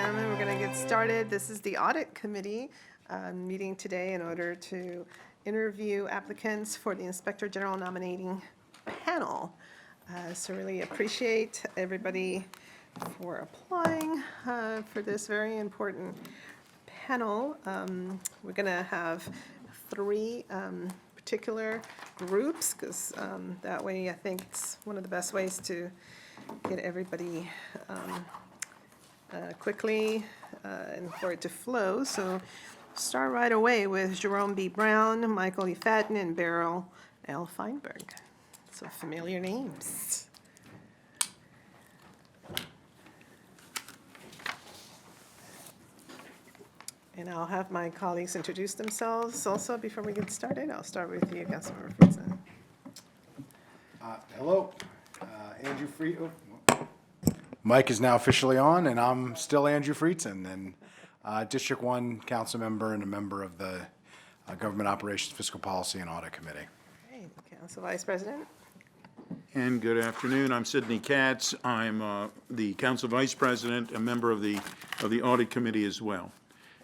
p.m. and we're going to get started. This is the Audit Committee meeting today in order to interview applicants for the Inspector General nominating panel. So really appreciate everybody for applying for this very important panel. We're going to have three particular groups because that way I think it's one of the best ways to get everybody quickly and for it to flow. So start right away with Jerome B. Brown, Michael E. Fadden, and Beryl L. Feinberg. So familiar names. And I'll have my colleagues introduce themselves also before we get started. I'll start with you, Councilmember Friedson. Hello, Andrew Friedson. Mike is now officially on, and I'm still Andrew Friedson, and District 1 council member and a member of the Government Operations, Fiscal Policy, and Audit Committee. Okay, Council Vice President. And good afternoon. I'm Sidney Katz. I'm the Council Vice President, a member of the Audit Committee as well.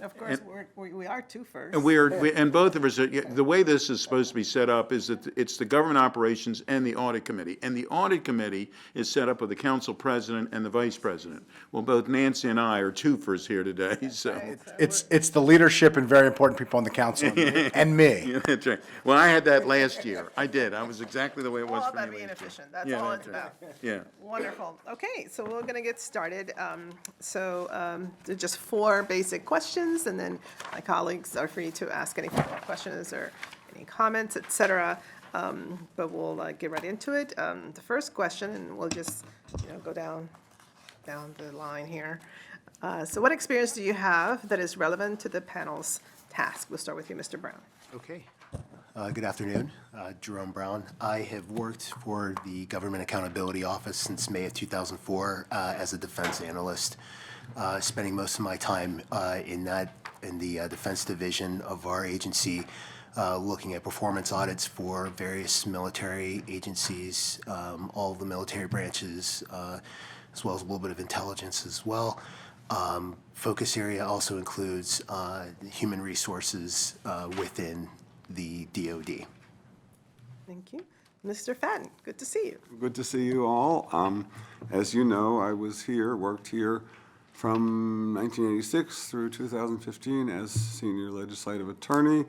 Of course, we are two first. And and both of us, the way this is supposed to be set up is that it's the Government Operations and the Audit Committee. And the Audit Committee is set up with the Council President and the Vice President. Well, both Nancy and I are twofers here today, so. Right, It's the leadership and very important people on the council and me. Yeah, that's right. Well, I had that last year. I did. I was exactly the way it was all for me about being last year. efficient. That's Yeah, all that's it's right. about. Yeah. Wonderful. Okay, so we're going to get started. There are just four basic questions, and then my colleagues are free to ask any follow-up questions or any comments, et cetera. But we'll get right into it. The first question, and we'll just go down the line here. So what experience do you have that is relevant to the panel's task? We'll start with you, Mr. Brown. Okay. Good afternoon. Jerome Brown. I have worked for the Government Accountability Office since May of 2004 as a defense analyst, spending most of my time in the defense division of our agency, looking at performance audits for various military agencies, all of the military branches, as well as a little bit of intelligence as well. Focus area also includes human resources within the DoD. Thank you. Mr. Fadden, good to see you. Good to see you all. As you know, I worked here from 1986 through 2015 as senior legislative attorney.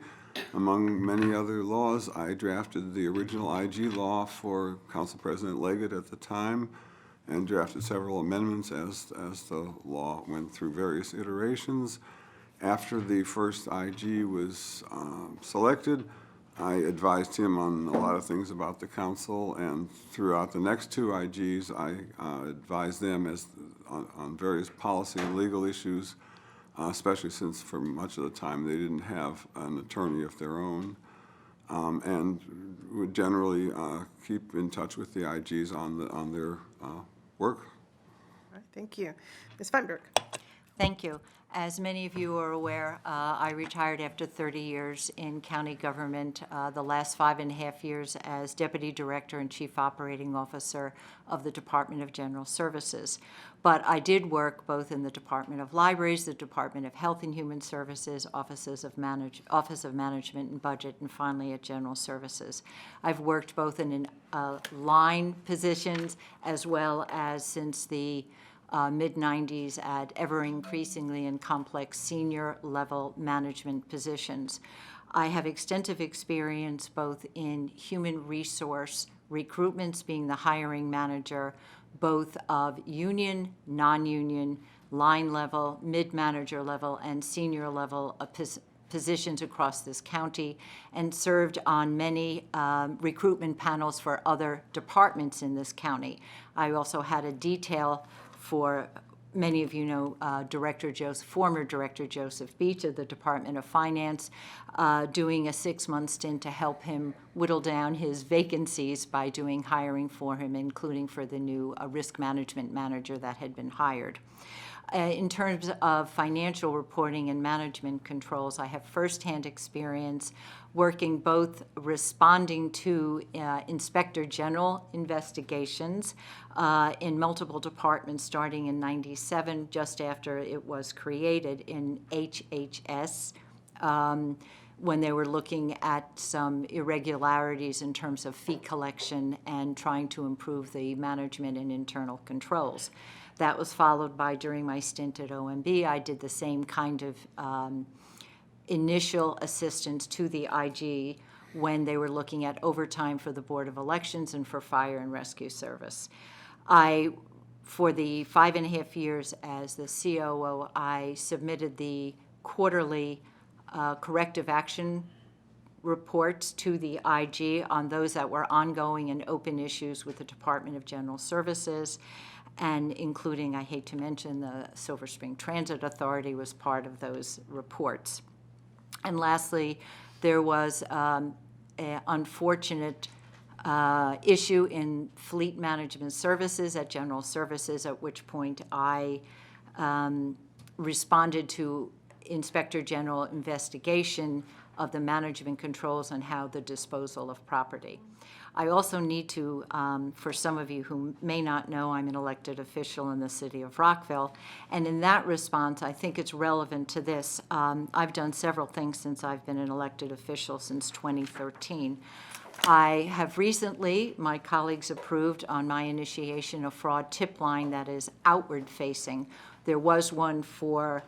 Among many other laws, I drafted the original IG law for Council President Leggett at the time and drafted several amendments as the law went through various iterations. After the first IG was selected, I advised him on a lot of things about the council, and throughout the next two IGs, I advised them on various policy and legal issues, especially since for much of the time they didn't have an attorney of their own, and would generally keep in touch with the IGs on their work. All right, thank you. Ms. Feinberg. Thank you. As many of you are aware, I retired after 30 years in county government, the last 5.5 years as Deputy Director and Chief Operating Officer of the Department of General Services. But I did work both in the Department of Libraries, the Department of Health and Human Services, Office of Management and Budget, and finally at General Services. I've worked both in line positions as well as since the mid-90s at ever-increasingly and complex senior-level management positions. I have extensive experience both in human resource recruitments, being the hiring manager, both of union, non-union, line level, mid-manager level, and senior level positions across this county, and served on many recruitment panels for other departments in this county. I also had a detail for, many of you know, former Director Joseph Beach of the Department of Finance, doing a 6-month stint to help him whittle down his vacancies by doing hiring for him, including for the new risk management manager that had been hired. In terms of financial reporting and management controls, I have firsthand experience working both responding to Inspector General investigations in multiple departments starting in '97, just after it was created in HHS, when they were looking at some irregularities in terms of fee collection and trying to improve the management and internal controls. That was followed by, during my stint at OMB, I did the same kind of initial assistance to the IG when they were looking at overtime for the Board of Elections and for Fire and Rescue Service. For the 5.5 years as the COO, I submitted the quarterly corrective action reports to the IG on those that were ongoing and open issues with the Department of General Services, and including, I hate to mention, the Silver Spring Transit Authority was part of those reports. And lastly, there was an unfortunate issue in fleet management services at General Services, at which point I responded to Inspector General investigation of the management controls and how the disposal of property. I also need to, for some of you who may not know, I'm an elected official in the city of Rockville, and in that response, I think it's relevant to this. I've done several things since I've been an elected official since 2013. I have recently, my colleagues approved on my initiation, a fraud tip line that is outward facing. There was one for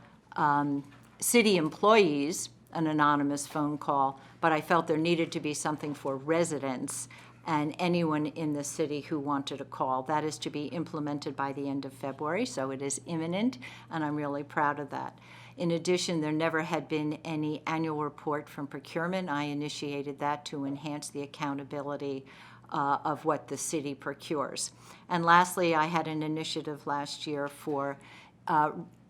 city employees, an anonymous phone call, but I felt there needed to be something for residents and anyone in the city who wanted a call. That is to be implemented by the end of February, so it is imminent, and I'm really proud of that. In addition, there never had been any annual report from procurement. I initiated that to enhance the accountability of what the city procures. And lastly, I had an initiative last year for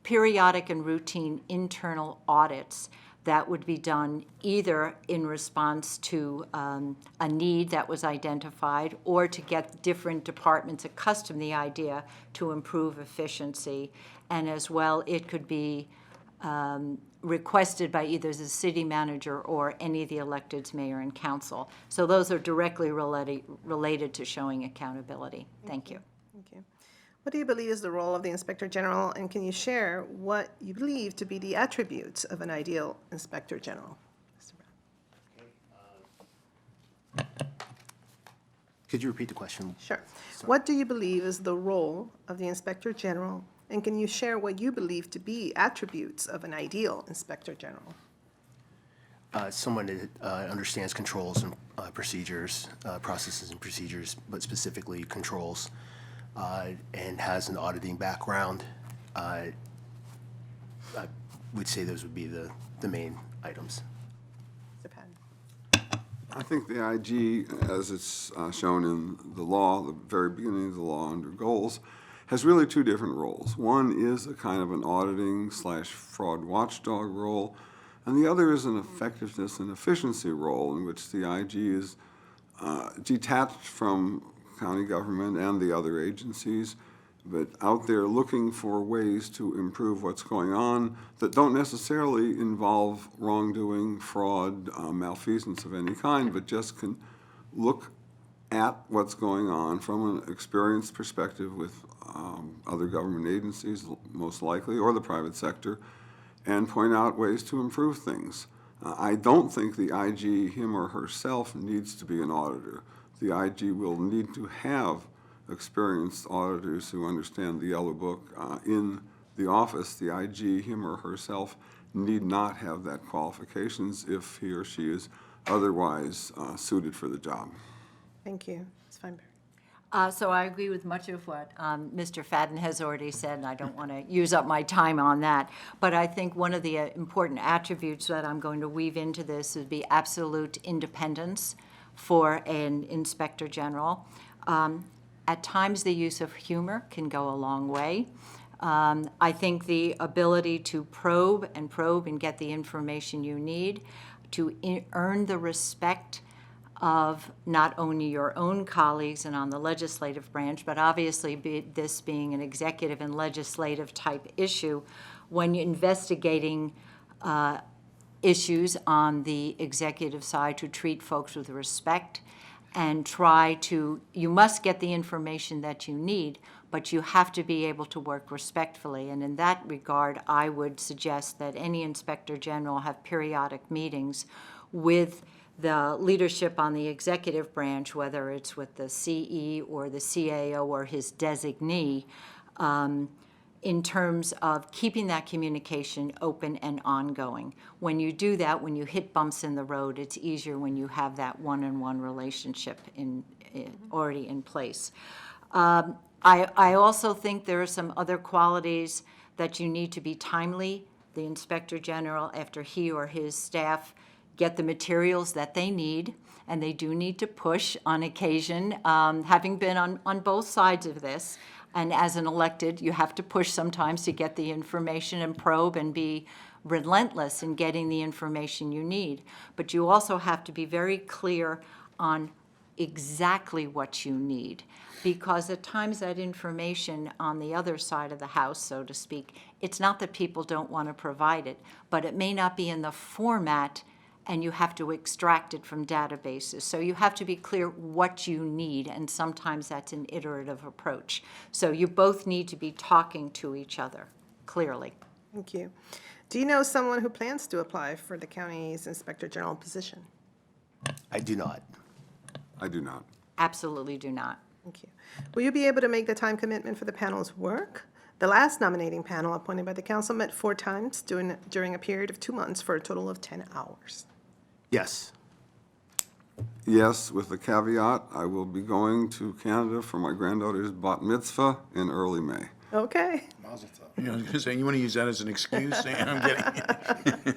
periodic and routine internal audits that would be done either in response to a need that was identified or to get different departments accustomed to the idea to improve efficiency. And as well, it could be requested by either the city manager or any of the electeds, mayor and council. So those are directly related to showing accountability. Thank you. Thank you. What do you believe is the role of the Inspector General, and can you share what you believe to be the attributes of an ideal Inspector General? Mr. Brown. Could you repeat the question? Sure. What do you believe is the role of the Inspector General, and can you share what you believe to be attributes of an ideal Inspector General? Someone that understands controls and procedures, processes and procedures, but specifically controls, and has an auditing background. I would say those would be the main items. Mr. Patton. I think the IG, as it's shown in the law, the very beginning of the law under goals, has really two different roles. One is a kind of an auditing / fraud watchdog role, and the other is an effectiveness and efficiency role in which the IG is detached from county government and the other agencies, but out there looking for ways to improve what's going on that don't necessarily involve wrongdoing, fraud, malfeasance of any kind, but just can look at what's going on from an experienced perspective with other government agencies, most likely, or the private sector, and point out ways to improve things. I don't think the IG, him or herself, needs to be an auditor. The IG will need to have experienced auditors who understand the Yellow Book in the office. The IG, him or herself, need not have that qualifications if he or she is otherwise suited for the job. Thank you. Ms. Feinberg. So I agree with much of what Mr. Fadden has already said, and I don't want to use up my time on that. But I think one of the important attributes that I'm going to weave into this would be absolute independence for an Inspector General. At times, the use of humor can go a long way. I think the ability to probe and get the information you need, to earn the respect of not only your own colleagues and on the legislative branch, but obviously this being an executive and legislative type issue, when you're investigating issues on the executive side, to treat folks with respect and you must get the information that you need, but you have to be able to work respectfully. And in that regard, I would suggest that any Inspector General have periodic meetings with the leadership on the executive branch, whether it's with the CE or the CAO or his designee, in terms of keeping that communication open and ongoing. When you do that, when you hit bumps in the road, it's easier when you have that one-on-one relationship already in place. I also think there are some other qualities that you need to be timely. The Inspector General, after he or his staff get the materials that they need, and they do need to push on occasion, having been on both sides of this. And as an elected, you have to push sometimes to get the information and probe and be relentless in getting the information you need. But you also have to be very clear on exactly what you need, because at times that information on the other side of the house, so to speak, it's not that people don't want to provide it, but it may not be in the format, and you have to extract it from databases. So you have to be clear what you need, and sometimes that's an iterative approach. So you both need to be talking to each other clearly. Thank you. Do you know someone who plans to apply for the county's Inspector General position? I do not. I do not. Absolutely do not. Thank you. Will you be able to make the time commitment for the panel's work? The last nominating panel appointed by the council met 4 times during a period of 2 months for a total of 10 hours. Yes. Yes, with the caveat, I will be going to Canada for my granddaughter's bat mitzvah in early May. Okay. Mazel tov. You know, I was gonna say, you want to use that as an excuse? I'm kidding.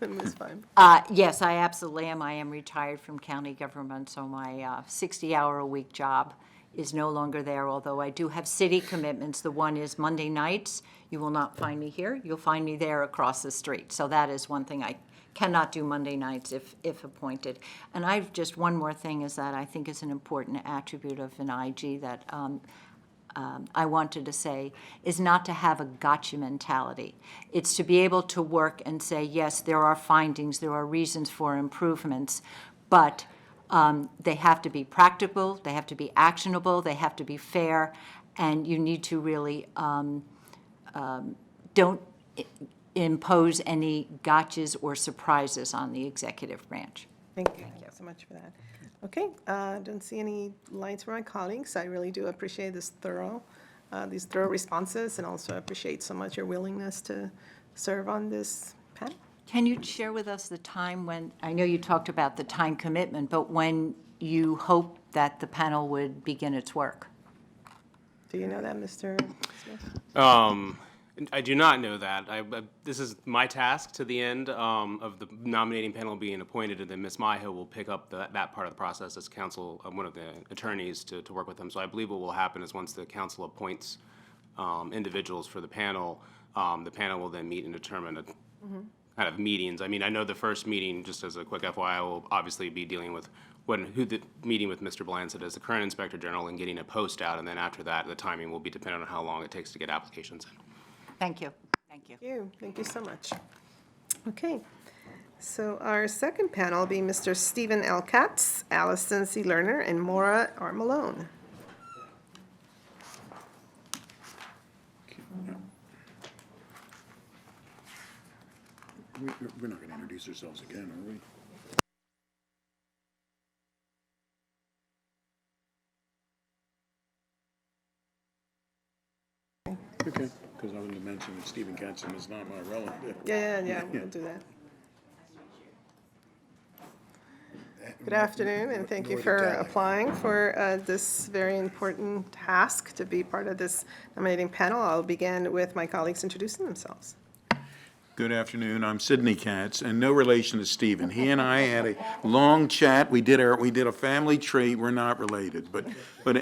Ms. Fine. Yes, I absolutely am. I am retired from county government, so my 60-hour-a-week job is no longer there, although I do have city commitments. The one is Monday nights. You will not find me here. You'll find me there across the street. So that is one thing I cannot do Monday nights if appointed. And I've just one more thing is that I think is an important attribute of an IG that I wanted to say is not to have a gotcha mentality. It's to be able to work and say, yes, there are findings, there are reasons for improvements, but they have to be practical, they have to be actionable, they have to be fair, and you need to really don't impose any gotchas or surprises on the executive branch. Thank you so much for that. Okay, don't see any lights from my colleagues. I really do appreciate these thorough responses, and also appreciate so much your willingness to serve on this panel. Can you share with us the time when, I know you talked about the time commitment, but when you hope that the panel would begin its work? Do you know that, Mr. Smith? I do not know that. This is my task to the end of the nominating panel being appointed, and then Ms. Mayo will pick up that part of the process as counsel, one of the attorneys to work with them. So I believe what will happen is once the council appoints individuals for the panel will then meet and determine a kind of meetings. I mean, I know the first meeting, just as a quick FYI, will obviously be dealing with meeting with Mr. Blansett as the current Inspector General and getting a post out, and then after that, the timing will be dependent on how long it takes to get applications in. Thank you. Thank you. Thank you so much. Okay, so our second panel will be Mr. Stephen L. Katz, Allison C. Lerner, and Maura R. Malone. We're not going to introduce ourselves again, are we? Okay, because I wanted to mention that Stephen Katzen is not my relative. Yeah, we'll do that. Good afternoon, and thank you for applying for this very important task to be part of this nominating panel. I'll begin with my colleagues introducing themselves. Good afternoon. I'm Sidney Katz, and no relation to Stephen. He and I had a long chat. We did a family tree. We're not related, but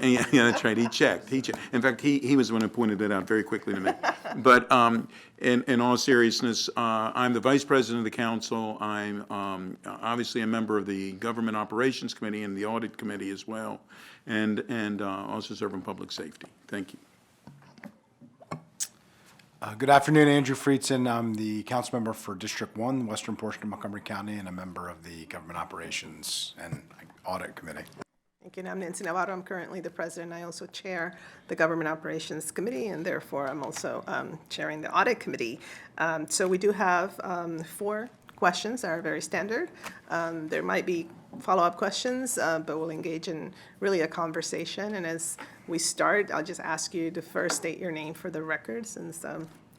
yeah, that's right. He checked. In fact, he was the one who pointed it out very quickly to me. But in all seriousness, I'm the vice president of the council. I'm obviously a member of the Government Operations Committee and the Audit Committee as well, and also serve in public safety. Thank you. Good afternoon, Andrew Friedson. I'm the council member for District 1, the western portion of Montgomery County, and a member of the Government Operations and Audit Committee. Thank you. And I'm Nancy Navarro. I'm currently the president. I also chair the Government Operations Committee, and therefore I'm also chairing the Audit Committee. So we do have 4 questions that are very standard. There might be follow-up questions, but we'll engage in really a conversation. And as we start, I'll just ask you to first state your name for the record, since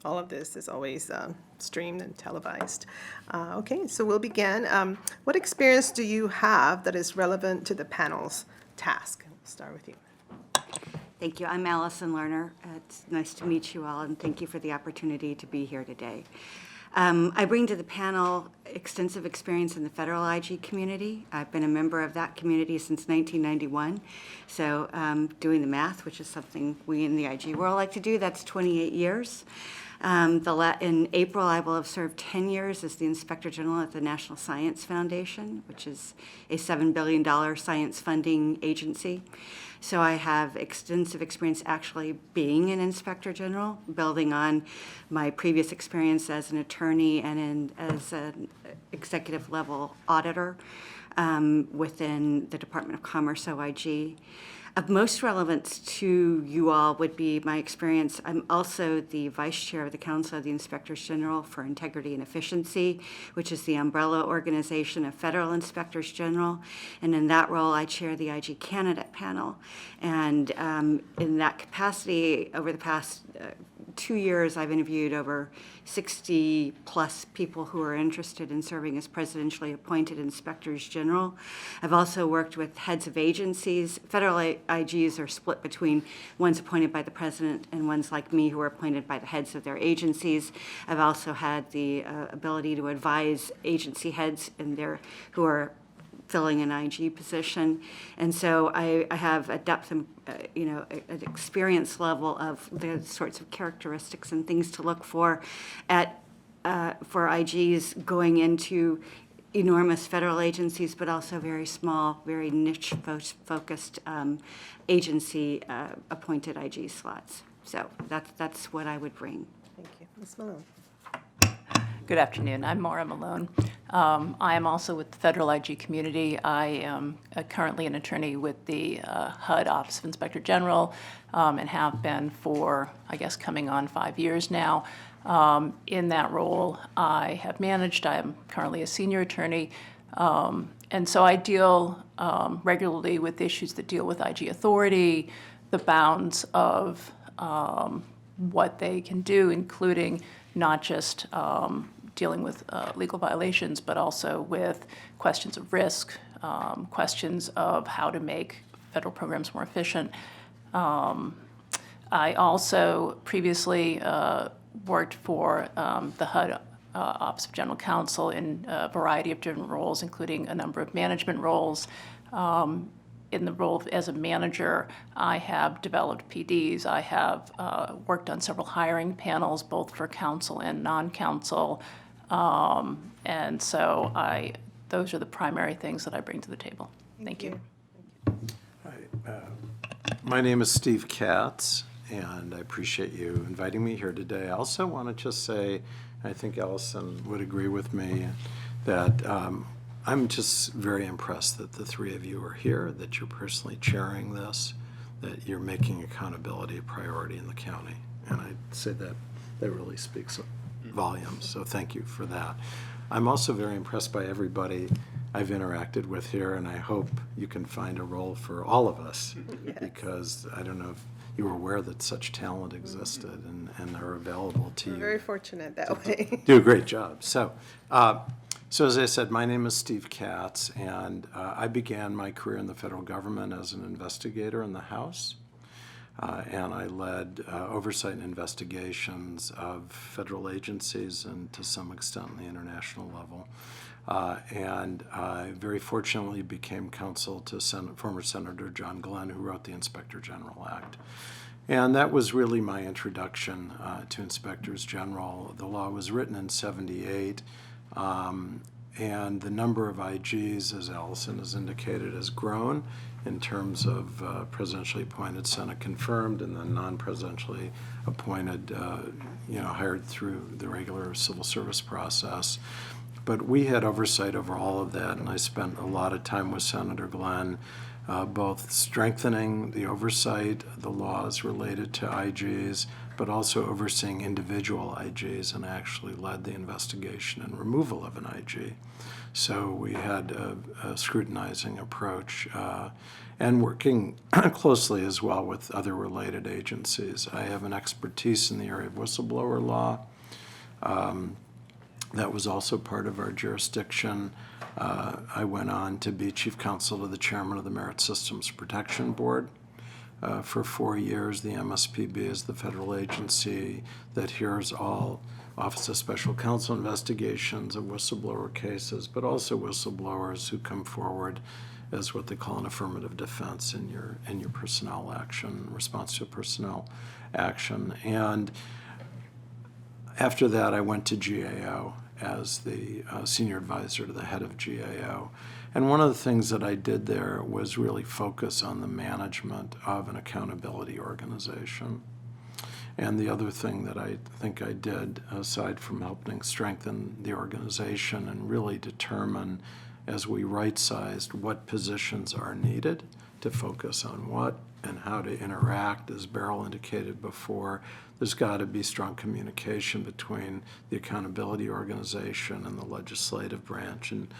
all of this is always streamed and televised. Okay, so we'll begin. What experience do you have that is relevant to the panel's task? We'll start with you. Thank you. I'm Allison Lerner. It's nice to meet you all, and thank you for the opportunity to be here today. I bring to the panel extensive experience in the federal IG community. I've been a member of that community since 1991. So doing the math, which is something we in the IG world like to do, that's 28 years. In April, I will have served 10 years as the Inspector General at the National Science Foundation, which is a $7 billion science funding agency. So I have extensive experience actually being an Inspector General, building on my previous experience as an attorney and as an executive level auditor within the Department of Commerce, OIG. Of most relevance to you all would be my experience. I'm also the vice chair of the Council of the Inspectors General for Integrity and Efficiency, which is the umbrella organization of federal inspectors general. And in that role, I chair the IG candidate panel. And in that capacity, over the past 2 years, I've interviewed over 60 plus people who are interested in serving as presidentially appointed inspectors general. I've also worked with heads of agencies. Federal IGs are split between ones appointed by the president and ones like me who are appointed by the heads of their agencies. I've also had the ability to advise agency heads who are filling an IG position. And so I have a depth and, an experience level of the sorts of characteristics and things to look for for IGs going into enormous federal agencies, but also very small, very niche-focused agency appointed IG slots. So that's what I would bring. Thank you. Ms. Malone. Good afternoon. I'm Maura Malone. I am also with the Federal IG community. I am currently an attorney with the HUD Office of Inspector General and have been for, I guess, coming on 5 years now. In that role, I have managed. I am currently a senior attorney. And so I deal regularly with issues that deal with IG authority, the bounds of what they can do, including not just dealing with legal violations, but also with questions of risk, questions of how to make federal programs more efficient. I also previously worked for the HUD Office of General Counsel in a variety of different roles, including a number of management roles. In the role as a manager, I have developed PDs. I have worked on several hiring panels, both for counsel and non-counsel. And so those are the primary things that I bring to the table. Thank you. My name is Steve Katz, and I appreciate you inviting me here today. I also want to just say, I think Allison would agree with me, that I'm just very impressed that the three of you are here, that you're personally chairing this, that you're making accountability a priority in the county. And I'd say that really speaks volumes, so thank you for that. I'm also very impressed by everybody I've interacted with here, and I hope you can find a role for all of us, yes. Because I don't know if you were aware that such talent existed and are available to you. We're very fortunate that way. Do a great job. So as I said, my name is Steve Katz, and I began my career in the federal government as an investigator in the House. and I led oversight and investigations of federal agencies and to some extent on the international level. And I very fortunately became counsel to former Senator John Glenn, who wrote the Inspector General Act. And that was really my introduction to inspectors general. The law was written in '78, and the number of IGs, as Allison has indicated, has grown in terms of presidentially appointed, Senate confirmed, and then non-presidentially appointed, hired through the regular civil service process. But we had oversight over all of that, and I spent a lot of time with Senator Glenn, both strengthening the oversight, the laws related to IGs, but also overseeing individual IGs, and actually led the investigation and removal of an IG. So we had a scrutinizing approach and working closely as well with other related agencies. I have an expertise in the area of whistleblower law. That was also part of our jurisdiction. I went on to be chief counsel to the chairman of the Merit Systems Protection Board. For 4 years, the MSPB is the federal agency that hears all Office of Special Counsel investigations of whistleblower cases, but also whistleblowers who come forward as what they call an affirmative defense in your personnel action, response to a personnel action. And after that, I went to GAO as the senior advisor to the head of GAO. And one of the things that I did there was really focus on the management of an accountability organization. And the other thing that I think I did, aside from helping strengthen the organization and really determine, as we right-sized, what positions are needed to focus on what and how to interact, as Beryl indicated before, there's got to be strong communication between the accountability organization and the legislative branch. And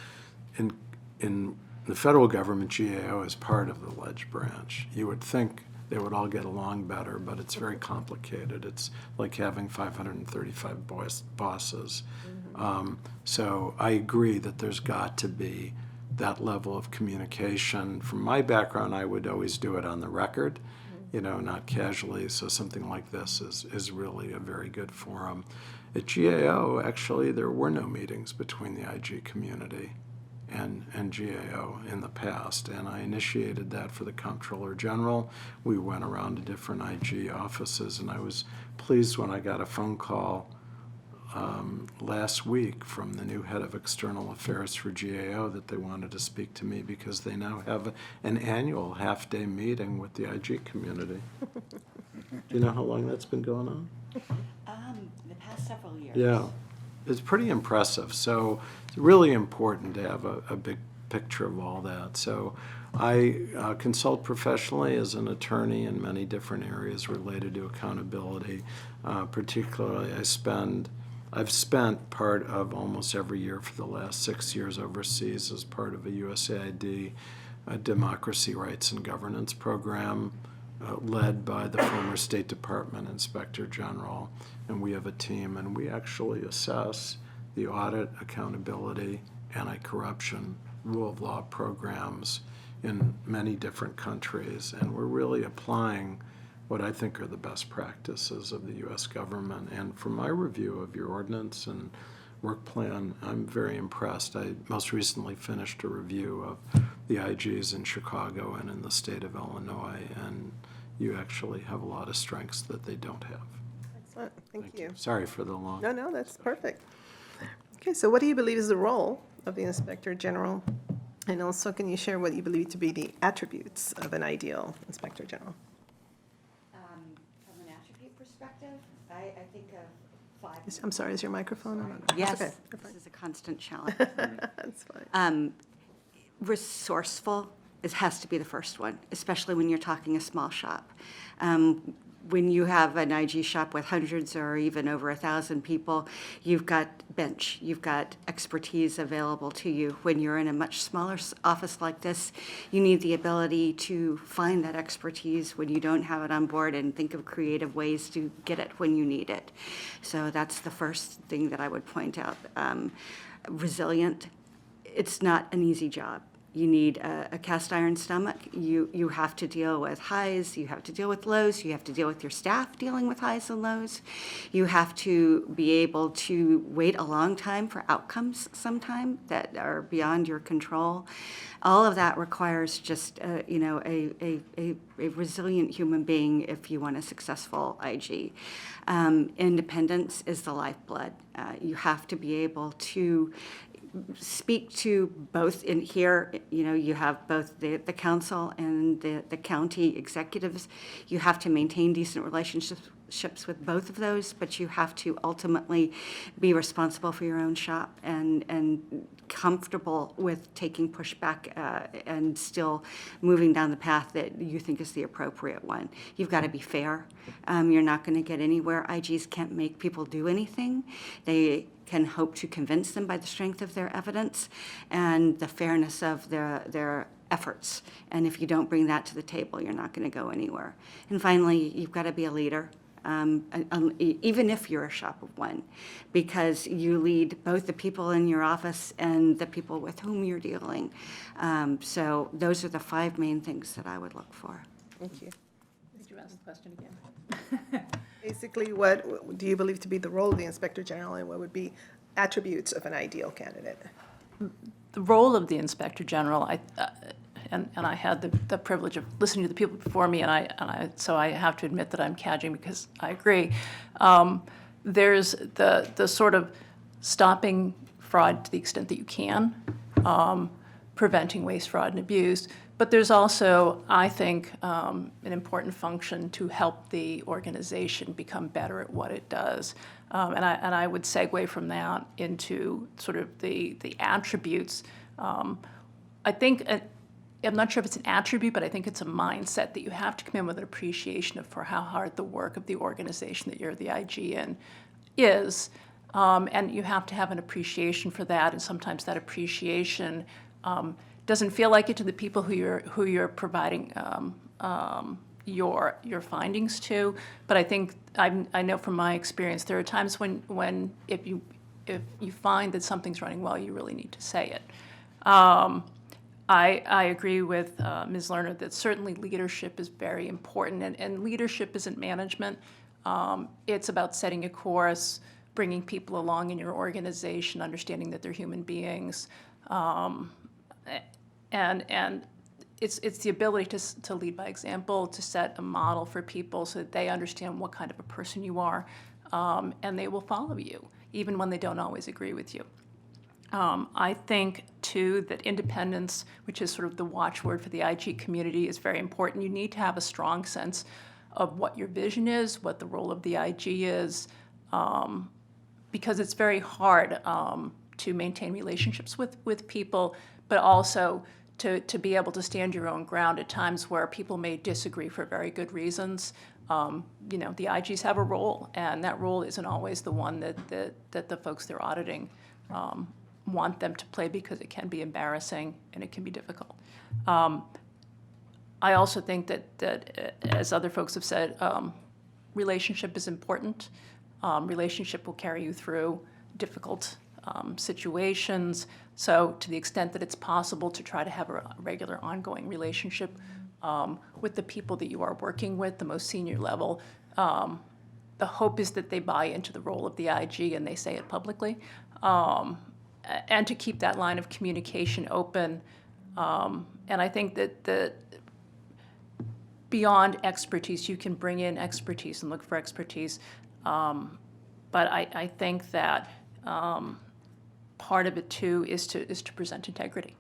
in the federal government, GAO is part of the ledge branch. You would think they would all get along better, but it's very complicated. It's like having 535 bosses. So I agree that there's got to be that level of communication. From my background, I would always do it on the record, not casually. So something like this is really a very good forum. At GAO, actually, there were no meetings between the IG community and GAO in the past, and I initiated that for the Comptroller General. We went around to different IG offices, and I was pleased when I got a phone call last week from the new head of external affairs for GAO that they wanted to speak to me because they now have an annual half-day meeting with the IG community. Do you know how long that's been going on? The past several years. Yeah, it's pretty impressive. So it's really important to have a big picture of all that. So I consult professionally as an attorney in many different areas related to accountability. Particularly, I've spent part of almost every year for the last 6 years overseas as part of a USAID democracy, rights, and governance program led by the former State Department Inspector General. And we have a team, and we actually assess the audit, accountability, anti-corruption, rule of law programs in many different countries. And we're really applying what I think are the best practices of the U.S. government. And from my review of your ordinance and work plan, I'm very impressed. I most recently finished a review of the IGs in Chicago and in the state of Illinois, and you actually have a lot of strengths that they don't have. Excellent, thank you. Sorry for the long. No, that's perfect. Okay, so what do you believe is the role of the Inspector General? And also, can you share what you believe to be the attributes of an ideal Inspector General? From an attribute perspective, I think of 5. I'm sorry, is your microphone on? Yes, Okay, you're fine. this is a constant challenge. That's fine. Resourceful has to be the first one, especially when you're talking a small shop. When you have an IG shop with hundreds or even over 1,000 people, you've got bench, you've got expertise available to you. When you're in a much smaller office like this, you need the ability to find that expertise when you don't have it on board and think of creative ways to get it when you need it. So that's the first thing that I would point out. Resilient, it's not an easy job. You need a cast iron stomach. You have to deal with highs, you have to deal with lows, you have to deal with your staff dealing with highs and lows. You have to be able to wait a long time for outcomes sometime that are beyond your control. All of that requires just, a resilient human being if you want a successful IG. Independence is the lifeblood. You have to be able to speak to both in here, you have both the council and the county executives. You have to maintain decent relationships with both of those, but you have to ultimately be responsible for your own shop and comfortable with taking pushback and still moving down the path that you think is the appropriate one. You've got to be fair. You're not going to get anywhere. IGs can't make people do anything. They can hope to convince them by the strength of their evidence and the fairness of their efforts. And if you don't bring that to the table, you're not going to go anywhere. And finally, you've got to be a leader. Even if you're a shop of one, because you lead both the people in your office and the people with whom you're dealing. So those are the 5 main things that I would look for. Thank you. Did you ask the question again? Basically, what do you believe to be the role of the Inspector General, and what would be attributes of an ideal candidate? The role of the Inspector General, and I had the privilege of listening to the people before me, so I have to admit that I'm cadging because I agree. There's the sort of stopping fraud to the extent that you can, preventing waste, fraud, and abuse. But there's also, I think, an important function to help the organization become better at what it does. And I would segue from that into sort of the attributes. I think, I'm not sure if it's an attribute, but I think it's a mindset that you have to come in with an appreciation for how hard the work of the organization that you're the IG in is. And you have to have an appreciation for that, and sometimes that appreciation doesn't feel like it to the people who you're providing your findings to. But I think I know from my experience there are times when if you find that something's running well, you really need to say it. I agree with Ms. Lerner that certainly leadership is very important, and leadership isn't management. It's about setting a course, bringing people along in your organization, understanding that they're human beings. And it's the ability to lead by example, to set a model for people so that they understand what kind of a person you are, and they will follow you, even when they don't always agree with you. I think, too, that independence, which is sort of the watchword for the IG community, is very important. You need to have a strong sense of what your vision is, what the role of the IG is, because it's very hard to maintain relationships with people, but also to be able to stand your own ground at times where people may disagree for very good reasons. The IGs have a role, and that role isn't always the one that the folks they're auditing want them to play, because it can be embarrassing and it can be difficult. I also think that as other folks have said, relationship is important. Relationship will carry you through difficult situations. So to the extent that it's possible to try to have a regular ongoing relationship with the people that you are working with, the most senior level, the hope is that they buy into the role of the IG and they say it publicly. And to keep that line of communication open. And I think that beyond expertise, you can bring in expertise and look for expertise. But I think that part of it too is to present integrity.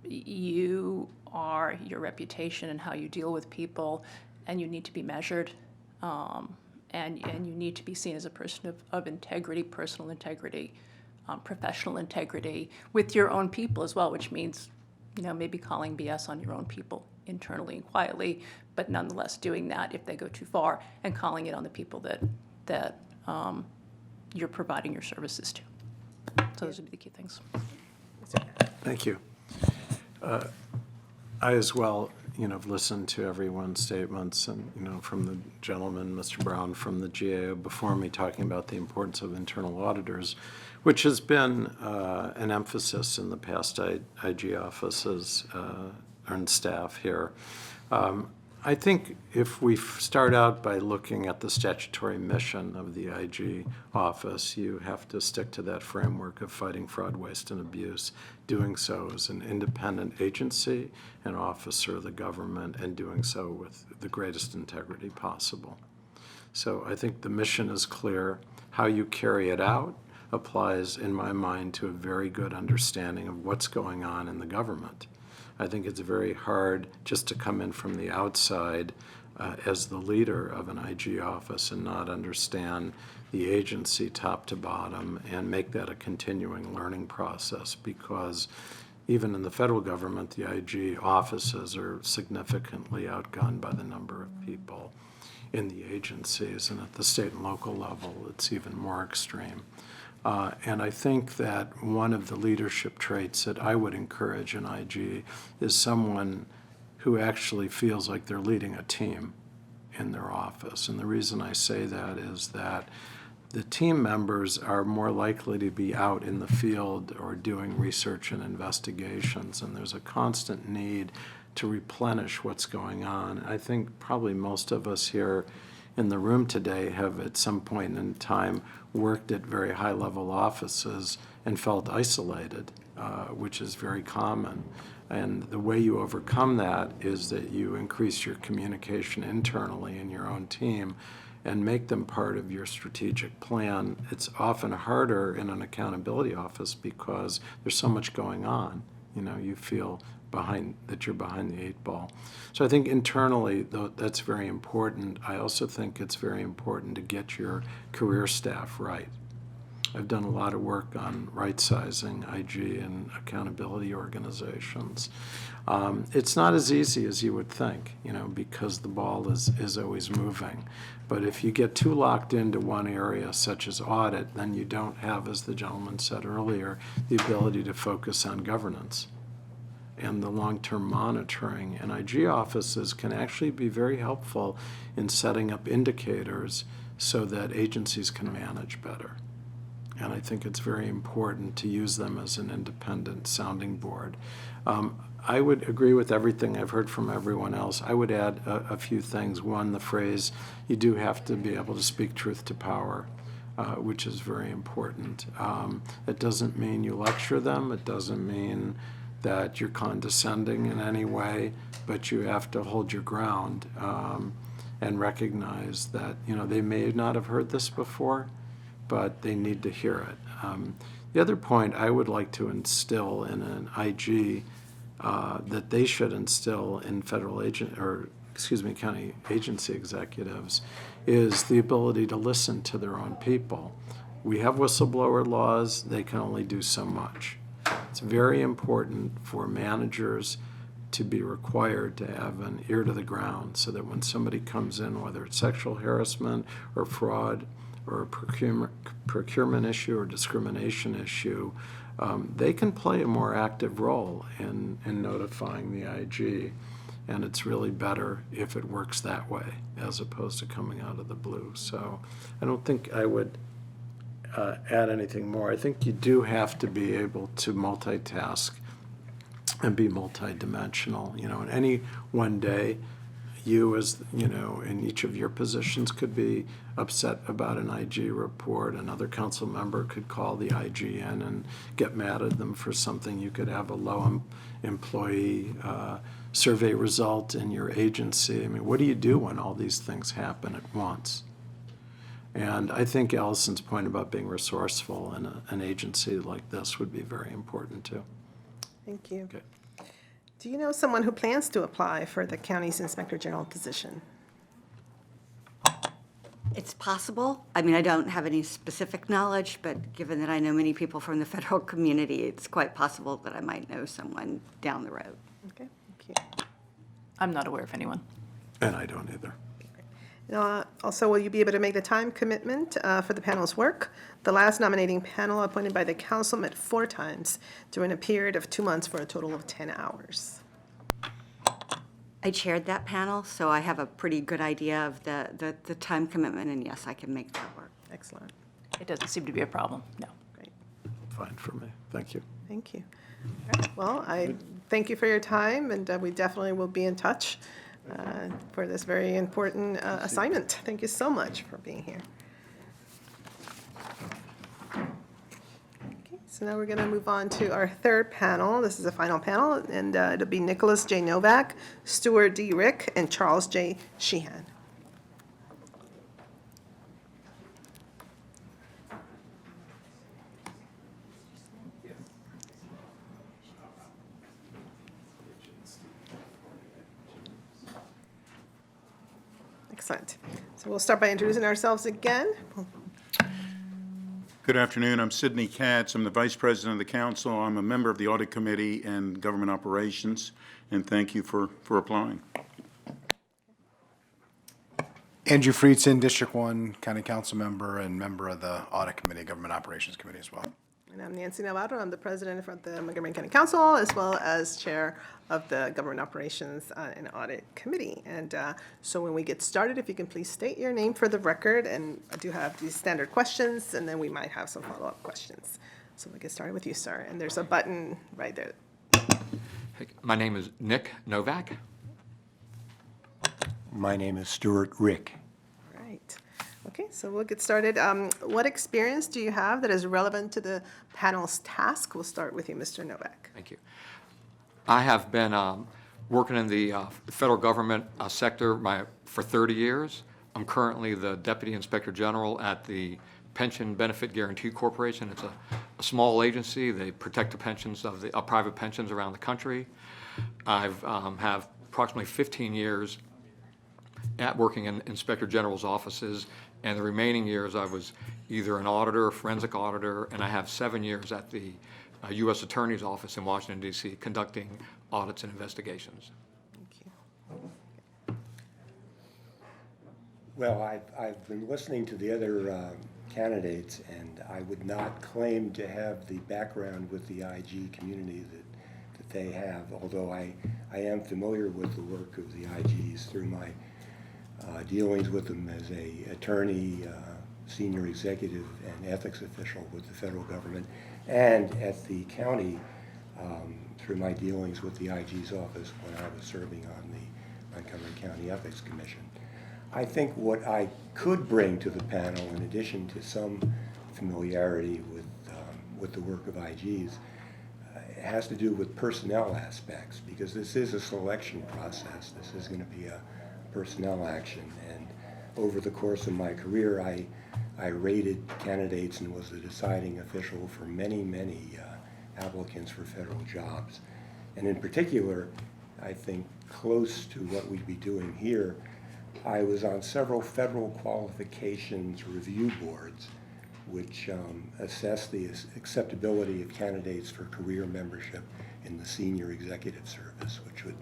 You are your reputation and how you deal with people, and you need to be measured, and you need to be seen as a person of integrity, personal integrity, professional integrity with your own people as well, which means, maybe calling BS on your own people internally and quietly, but nonetheless doing that if they go too far, and calling it on the people that you're providing your services to. So those would be the key things. Thank you. I as well I've listened to everyone's statements and, from the gentleman, Mr. Brown, from the GAO before me, talking about the importance of internal auditors, which has been an emphasis in the past IG offices and staff here. I think if we start out by looking at the statutory mission of the IG office, you have to stick to that framework of fighting fraud, waste, and abuse, doing so as an independent agency, an officer of the government, and doing so with the greatest integrity possible. So I think the mission is clear. How you carry it out applies, in my mind, to a very good understanding of what's going on in the government. I think it's very hard just to come in from the outside as the leader of an IG office and not understand the agency top to bottom and make that a continuing learning process, because even in the federal government, the IG offices are significantly outgunned by the number of people in the agencies, and at the state and local level, it's even more extreme. And I think that one of the leadership traits that I would encourage in IG is someone who actually feels like they're leading a team in their office. And the reason I say that is that the team members are more likely to be out in the field or doing research and investigations, and there's a constant need to replenish what's going on. I think probably most of us here in the room today have at some point in time worked at very high-level offices and felt isolated, which is very common. And the way you overcome that is that you increase your communication internally in your own team and make them part of your strategic plan. It's often harder in an accountability office because there's so much going on. You feel that you're behind the eight ball. So I think internally, though, that's very important. I also think it's very important to get your career staff right. I've done a lot of work on right-sizing IG and accountability organizations. It's not as easy as you would think, because the ball is always moving. But if you get too locked into one area, such as audit, then you don't have, as the gentleman said earlier, the ability to focus on governance and the long-term monitoring. And IG offices can actually be very helpful in setting up indicators so that agencies can manage better. And I think it's very important to use them as an independent sounding board. I would agree with everything I've heard from everyone else. I would add a few things. One, the phrase, you do have to be able to speak truth to power, which is very important. It doesn't mean you lecture them. It doesn't mean that you're condescending in any way, but you have to hold your ground and recognize that they may not have heard this before, but they need to hear it. The other point I would like to instill in an IG that they should instill in county agency executives is the ability to listen to their own people. We have whistleblower laws. They can only do so much. It's very important for managers to be required to have an ear to the ground so that when somebody comes in, whether it's sexual harassment or fraud or a procurement issue or discrimination issue, they can play a more active role in notifying the IG. And it's really better if it works that way as opposed to coming out of the blue. So I don't think I would add anything more. I think you do have to be able to multitask and be multidimensional. In any one day, you in each of your positions could be upset about an IG report. Another council member could call the IG in and get mad at them for something. You could have a low employee survey result in your agency. What do you do when all these things happen at once? And I think Allison's point about being resourceful in an agency like this would be very important too. Thank you. Okay. Do you know someone who plans to apply for the county's Inspector General position? It's possible. I don't have any specific knowledge, but given that I know many people from the federal community, it's quite possible that I might know someone down the road. Okay, thank you. I'm not aware of anyone. And I don't either. Also, will you be able to make the time commitment for the panel's work? The last nominating panel appointed by the council met 4 times during a period of 2 months for a total of 10 hours. I chaired that panel, so I have a pretty good idea of the time commitment, and yes, I can make that work. Excellent. It doesn't seem to be a problem, no. Great. Fine for me. Thank you. Thank you. All right. Well, I thank you for your time, and we definitely will be in touch for this very important assignment. Thank you so much for being here. Okay, so now we're going to move on to our third panel. This is the final panel, and it'll be Nicholas J. Novak, Stuart D. Rick, and Charles J. Sheehan. Excellent. So we'll start by introducing ourselves again. Good afternoon. I'm Sidney Katz. I'm the Vice President of the Council. I'm a member of the Audit Committee and Government Operations, and thank you for applying. Andrew Friedson, District 1 County Council member and member of the Audit Committee, Government Operations Committee as well. And I'm Nancy Navarro. I'm the president of the Montgomery County Council, as well as chair of the Government Operations and Audit Committee. And so when we get started, if you can please state your name for the record, and I do have these standard questions, and then we might have some follow-up questions. So we'll get started with you, sir. And there's a button right there. My name is Nick Novak. My name is Stuart Rick. Right. Okay, so we'll get started. What experience do you have that is relevant to the panel's task? We'll start with you, Mr. Novak. Thank you. I have been working in the federal government sector for 30 years. I'm currently the Deputy Inspector General at the Pension Benefit Guaranty Corporation. It's a small agency. They protect the pensions of the private pensions around the country. I've have approximately 15 years at working in Inspector General's offices, and the remaining years I was either an auditor, a forensic auditor, and I have 7 years at the U.S. Attorney's Office in Washington, D.C., conducting audits and investigations. Thank you. Well, I've been listening to the other candidates, and I would not claim to have the background with the IG community that they have, although I am familiar with the work of the IGs through my dealings with them as a attorney, senior executive, and ethics official with the federal government, and at the county through my dealings with the IG's office when I was serving on the Montgomery County Ethics Commission. I think what I could bring to the panel, in addition to some familiarity with the work of IGs, has to do with personnel aspects, because this is a selection process. This is going to be a personnel action, and over the course of my career, I rated candidates and was the deciding official for many applicants for federal jobs. And in particular, I think close to what we'd be doing here, I was on several federal qualifications review boards which assess the acceptability of candidates for career membership in the senior executive service, which would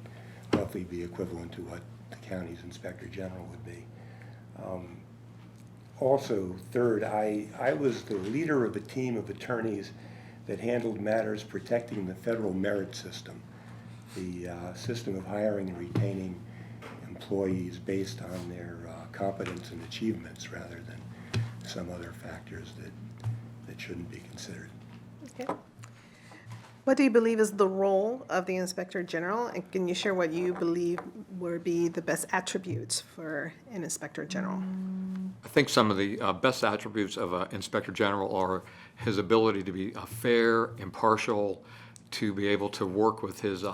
roughly be equivalent to what the county's inspector general would be. Also, third, I was the leader of a team of attorneys that handled matters protecting the federal merit system, the system of hiring and retaining employees based on their competence and achievements rather than some other factors that shouldn't be considered. Okay. What do you believe is the role of the Inspector General? And can you share what you believe would be the best attributes for an Inspector General? I think some of the best attributes of an Inspector General are his ability to be fair, impartial, to be able to work with his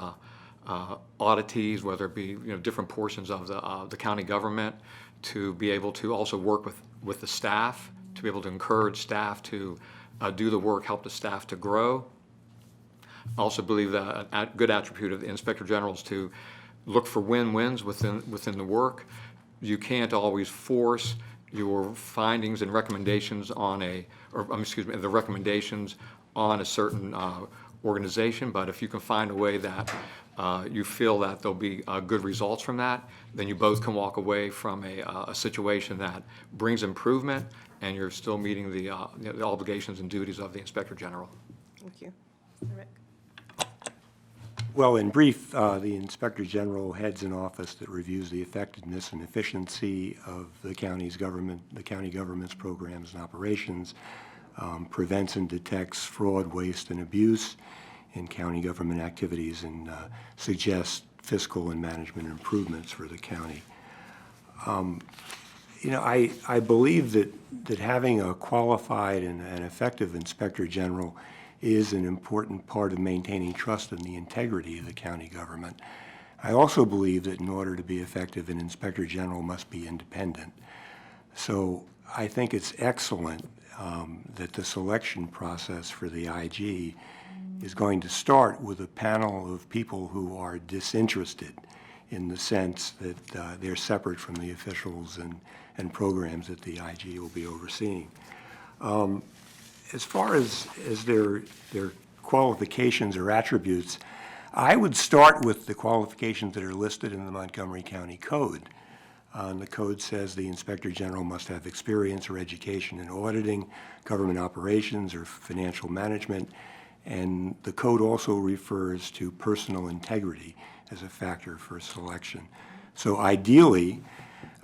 auditees, whether it be different portions of the county government, to be able to also work with the staff, to be able to encourage staff to do the work, help the staff to grow. I also believe that a good attribute of the Inspector General is to look for win-wins within the work. You can't always force your findings and recommendations on the recommendations on a certain organization, but if you can find a way that you feel that there'll be good results from that, then you both can walk away from a situation that brings improvement, and you're still meeting the obligations and duties of the Inspector General. Thank you. Rick? Well, in brief, the Inspector General heads an office that reviews the effectiveness and efficiency of the county government's programs and operations, prevents and detects fraud, waste, and abuse in county government activities, and suggests fiscal and management improvements for the county. I believe that having a qualified and effective Inspector General is an important part of maintaining trust in the integrity of the county government. I also believe that in order to be effective, an Inspector General must be independent. So I think it's excellent that the selection process for the IG is going to start with a panel of people who are disinterested, in the sense that they're separate from the officials and programs that the IG will be overseeing. As far as their qualifications or attributes, I would start with the qualifications that are listed in the Montgomery County Code. And the code says the Inspector General must have experience or education in auditing, government operations, or financial management. And the code also refers to personal integrity as a factor for selection. So ideally,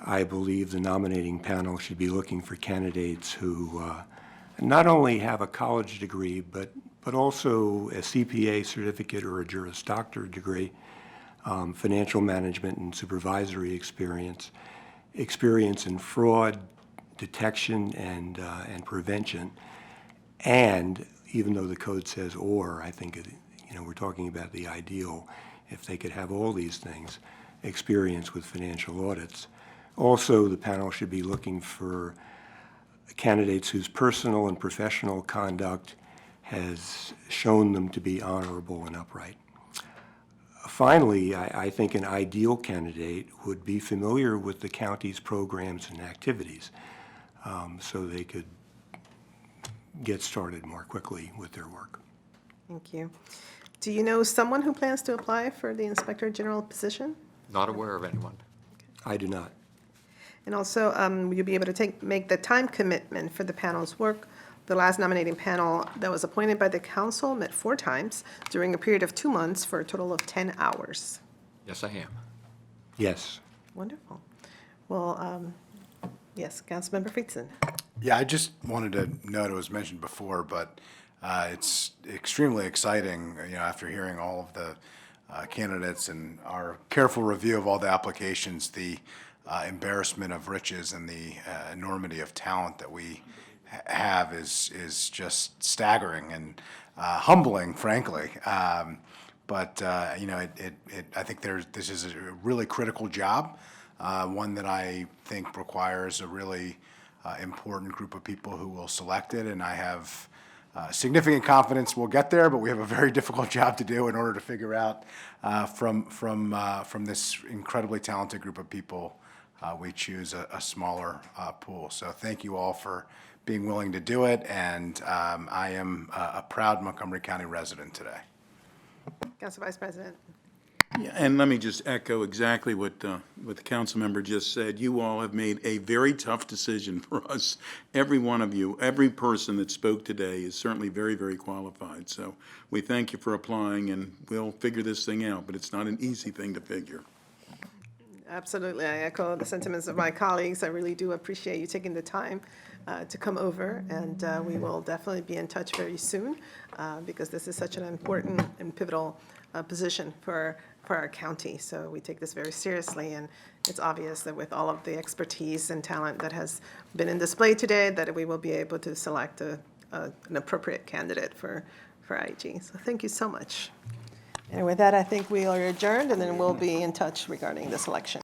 I believe the nominating panel should be looking for candidates who not only have a college degree, but also a CPA certificate or a Juris Doctor degree, financial management and supervisory experience in fraud detection and prevention, and even though the code says or, I think we're talking about the ideal, if they could have all these things, experience with financial audits. Also, the panel should be looking for candidates whose personal and professional conduct has shown them to be honorable and upright. Finally, I think an ideal candidate would be familiar with the county's programs and activities, so they could get started more quickly with their work. Thank you. Do you know someone who plans to apply for the Inspector General position? Not aware of anyone. I do not. And also, will you be able to make the time commitment for the panel's work? The last nominating panel that was appointed by the council met 4 times during a period of 2 months for a total of 10 hours. Yes, I am. Yes. Wonderful. Well, yes, Councilmember Friedson. Yeah, I just wanted to note, it was mentioned before, but it's extremely exciting, after hearing all of the candidates and our careful review of all the applications, the embarrassment of riches and the enormity of talent that we have is just staggering and humbling, frankly. But I think this is a really critical job, one that I think requires a really important group of people who will select it, and I have significant confidence we'll get there, but we have a very difficult job to do in order to figure out from this incredibly talented group of people, we choose a smaller pool. So thank you all for being willing to do it, and I am a proud Montgomery County resident today. Council Vice President. Yeah, and let me just echo exactly what the council member just said. You all have made a very tough decision for us. Every one of you, every person that spoke today is certainly very, very qualified. So we thank you for applying, and we'll figure this thing out, but it's not an easy thing to figure. Absolutely. I echo the sentiments of my colleagues. I really do appreciate you taking the time to come over, and we will definitely be in touch very soon because this is such an important and pivotal position for our county. So we take this very seriously, and it's obvious that with all of the expertise and talent that has been in display today, that we will be able to select an appropriate candidate for IG. So thank you so much. And with that, I think we are adjourned, and then we'll be in touch regarding this election.